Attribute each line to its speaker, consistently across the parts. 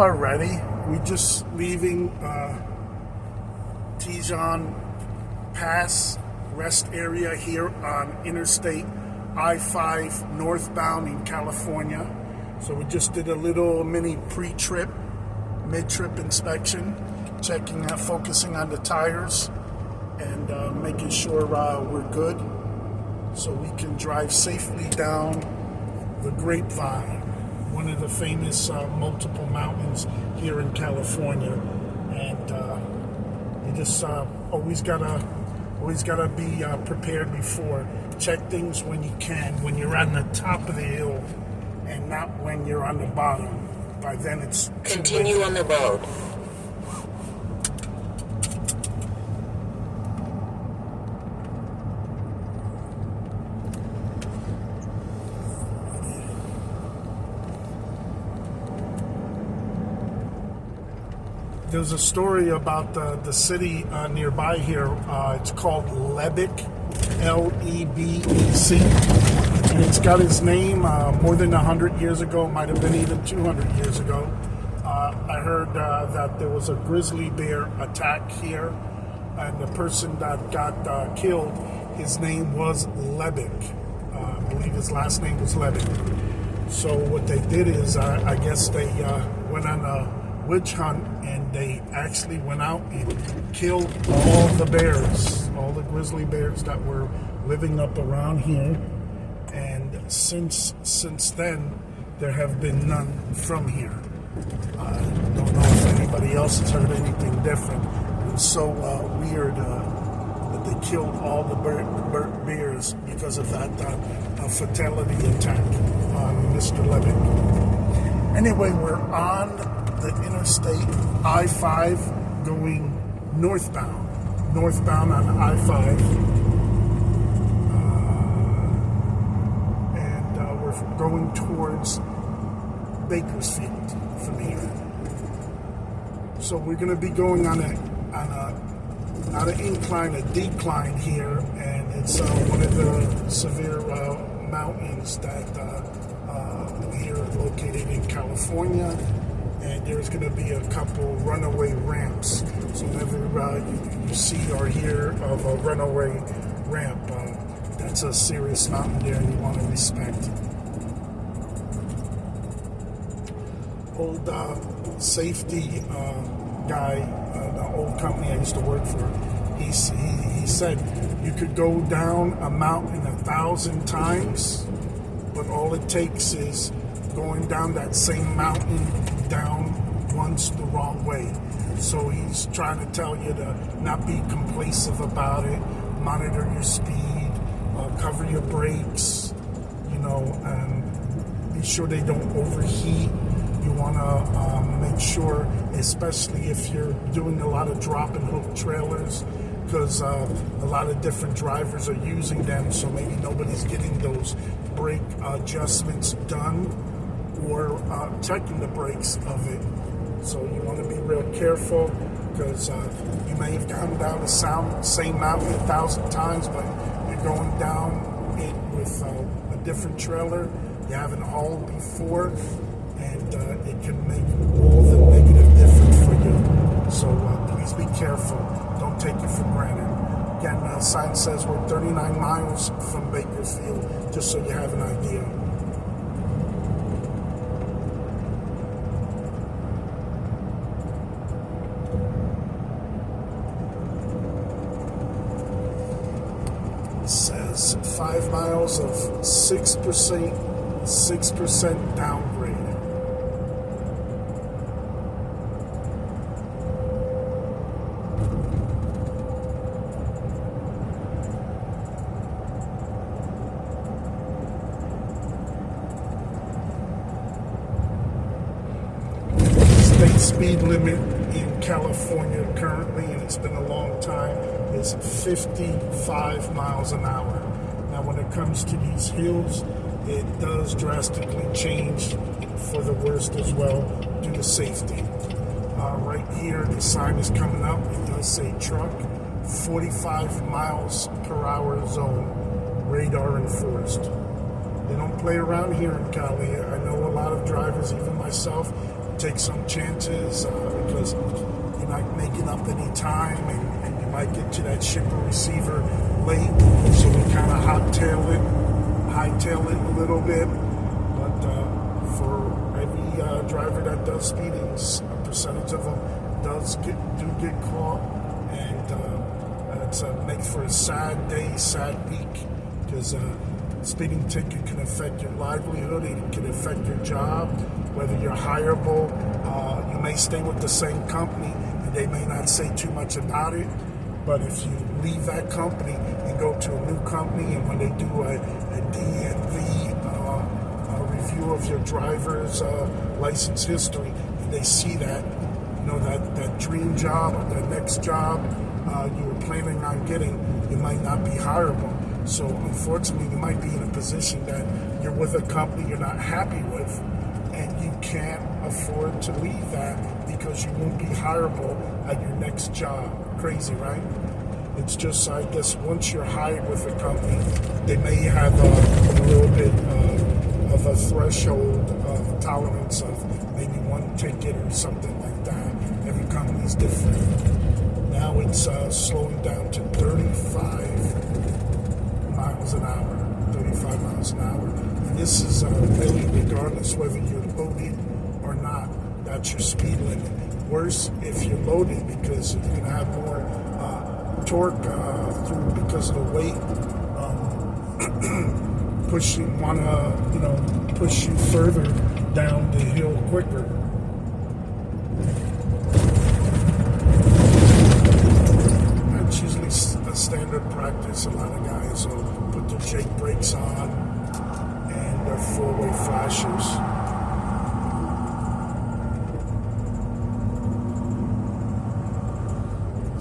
Speaker 1: Alrighty, we just leaving Tejon Pass rest area here on Interstate I-5 northbound in California. So we just did a little mini pre-trip, mid-trip inspection, checking out, focusing on the tires and making sure we're good so we can drive safely down the Grapevine, one of the famous multiple mountains here in California. And you just always gotta be prepared before. Check things when you can, when you're on the top of the hill and not when you're on the bottom. By then it's
Speaker 2: continue on the road.
Speaker 1: There's a story about the city nearby here. It's called Lebec, L-E-B-E-C. And it's got its name more than 100 years ago, might have been even 200 years ago. I heard that there was a grizzly bear attack here, and the person that got killed, his name was Lebec. I believe his last name was Lebec. So what they did is, I guess they went on a witch hunt, and they actually went out and killed all the bears, all the grizzly bears that were living up around here. And since then, there have been none from here. I don't know if anybody else has heard anything different. It was so weird that they killed all the bears because of that fatality attack on Mr. Lebec. Anyway, we're on the Interstate I-5 going northbound on I-5. And we're going towards Bakersfield from here. So we're going to be going on not an incline, a decline here, and it's one of the severe mountains that here located in California. And there's going to be a couple runaway ramps. So whenever you see or hear of a runaway ramp, that's a serious mountain there you want to respect. Old safety guy, the old company I used to work for, he said you could go down a mountain 1,000 times, but all it takes is going down that same mountain down once the wrong way. So he's trying to tell you to not be complacent about it, monitor your speed, cover your brakes, and be sure they don't overheat. You want to make sure, especially if you're doing a lot of drop and hook trailers, because a lot of different drivers are using them, so maybe nobody's getting those brake adjustments done or checking the brakes of it. So you want to be real careful, because you may have gone down the same mountain 1,000 times, but you're going down it with a different trailer you haven't hauled before, and it can make all the negative difference for you. So please be careful. Don't take it for granted. Again, the sign says we're 39 miles from Bakersfield, just so you have an idea. Says 5 miles of 6% downgrade. State speed limit in California currently, and it's been a long time, is 55 miles an hour. Now when it comes to these hills, it does drastically change for the worst as well due to safety. Right here, the sign is coming up. It does say truck, 45 miles per hour zone, radar enforced. They don't play around here in Cali. I know a lot of drivers, even myself, take some chances because you're not making up any time, and you might get to that shipper receiver late. So we kind of hightail it a little bit. But for every driver that does speedings, a percentage of them do get caught, and it's makes for a sad day, sad week, because speeding ticket can affect your livelihood, it can affect your job, whether you're hireable. You may stay with the same company and they may not say too much about it, but if you leave that company and go to a new company, and when they do a DMV review of your driver's license history, and they see that, that dream job or that next job you were planning on getting, you might not be hireable. So unfortunately, you might be in a position that you're with a company you're not happy with, and you can't afford to leave that because you won't be hireable at your next job. Crazy, right? It's just, I guess, once you're hired with a company, they may have a little bit of a threshold of tolerance of maybe one ticket or something like that. Every company's different. Now it's slowing down to 35 miles an hour, 35 miles an hour. And this is really regardless whether you're loaded or not. That's your speed limit. Worse if you're loaded, because you're going to have more torque through because of the weight. Push you further down the hill quicker. That's usually a standard practice. A lot of guys will put their Jake brakes on and their four-way flashers.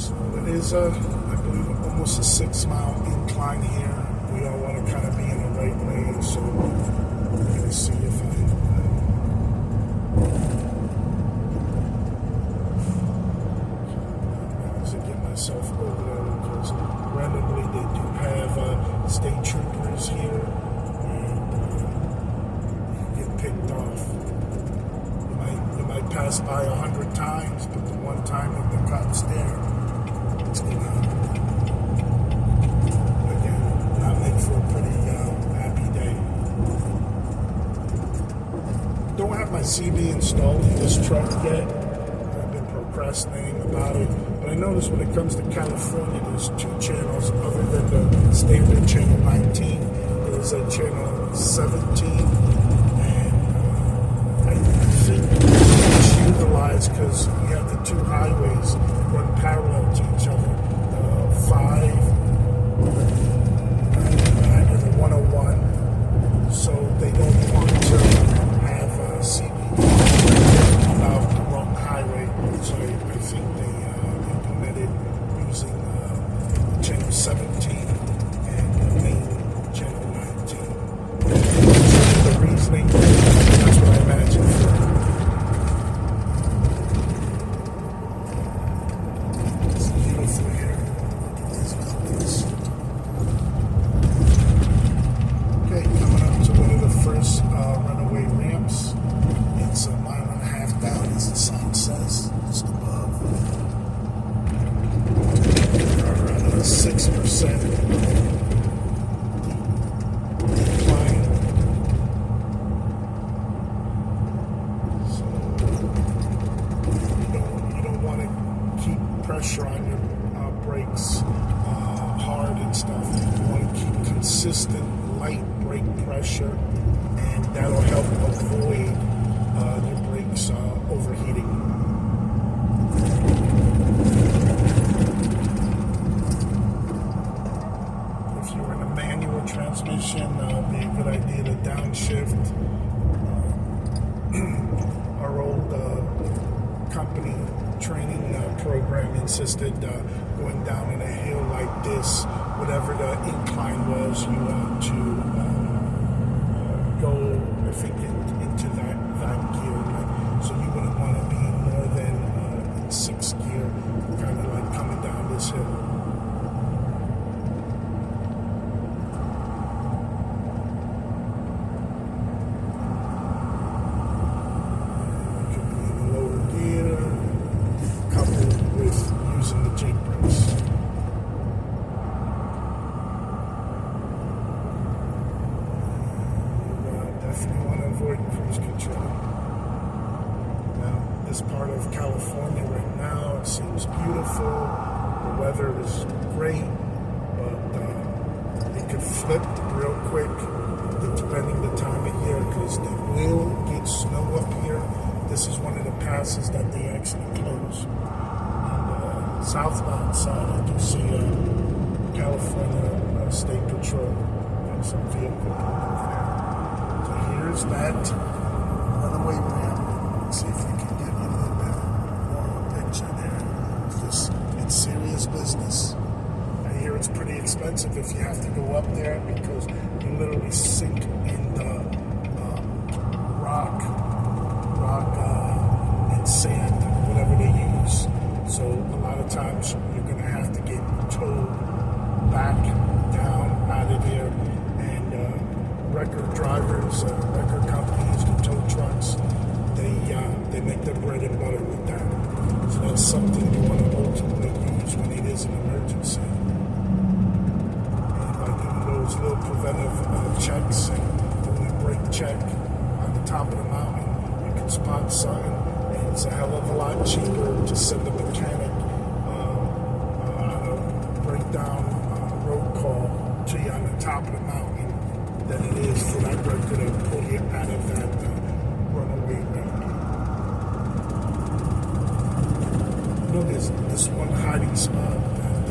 Speaker 1: So it is I believe, almost a 6-mile incline here. We all want to kind of be in the right lane, so I'm going to see if I get myself over there, because randomly they do have state troopers here, and you get picked off. You might pass by 100 times, but the one time that the cop's there, it's going to for a pretty happy day. Don't have my CB installed in this truck yet. I've been procrastinating about it. But I noticed when it comes to California, there's 2 channels other than the standard channel 19. There's a channel 17, and I think it's utilized because we have the 2 highways run parallel to each other. 5 101, so they don't want to have CB about the wrong highway. So I think they implemented using channel 17 and the main channel 19. The reasoning, that's what I imagine. It's beautiful here. Look at these mountains. Coming up to one of the first runaway ramps. It's 1.5 miles down, as the sign says, just above. We're around a 6% decline. So you don't want to keep pressure on your brakes hard and stuff. You want to keep consistent light brake pressure, and that'll help avoid your brakes overheating. If you're in a manual transmission, it'd be a good idea to downshift. Our old company training program insisted going down in a hill like this, whatever the incline was, you want to go, I think, into that gear. So you wouldn't want to be more than in 6th gear, kind of like coming down this hill. It could be this part of California right now. It seems beautiful. The weather is great, but it could flip real quick depending the time of year, because they will get snow up here. This is one of the passes that they actually close. On the southbound side, I do see California State Patrol and some vehicle over there. So here's that runaway ramp. Let's see if we can get a little bit more of a picture there. It's serious business. I hear it's pretty expensive if you have to go up there, because you literally sink in the rock and sand, whatever they use. So a lot of times you're going to have to get towed back down out of there. And record drivers, record companies, the tow trucks, they make their bread and butter with that. So that's something you want to ultimately use when it is an emergency. And by doing those little preventive checks and doing a brake check on the top of the mountain, you can spot something, and it's a hell of a lot cheaper to send a mechanic on a breakdown road call to you on the top of the mountain than it is for that record to pull you out of that runaway ramp. You know, there's this one hiding spot that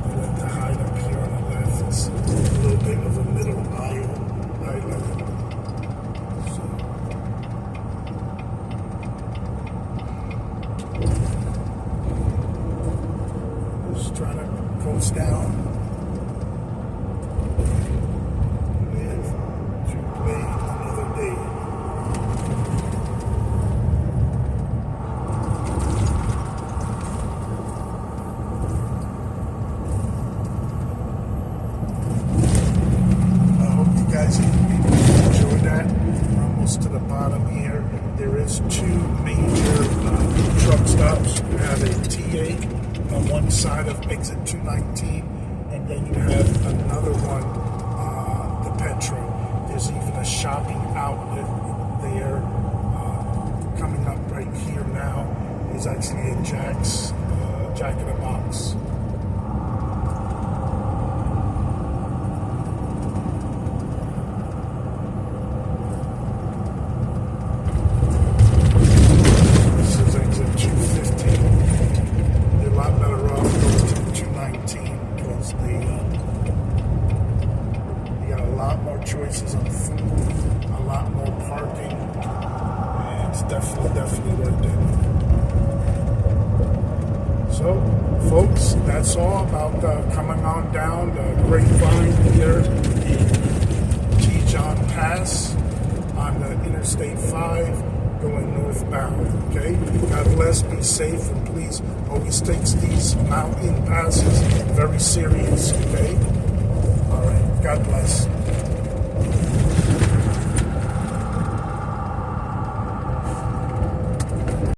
Speaker 1: they like to hide up here on the left. It's a little bit of a middle island. Just trying to coast down. Live to play another day. I hope you guys enjoyed that. We're almost to the bottom here. There is two major truck stops. You have a TA on one side of exit 219, and then you have another one, the Petro. There's even a shopping outlet there coming up right here now. There's actually a Jack's, Jack in the Box. Choices on food, a lot more parking, and it's definitely worth it. So, folks, that's all about coming on down the Grapevine here in Tejon Pass on the Interstate 5 going northbound, okay? God bless, be safe, and please always take these mountain passes very serious, okay? All right, God bless.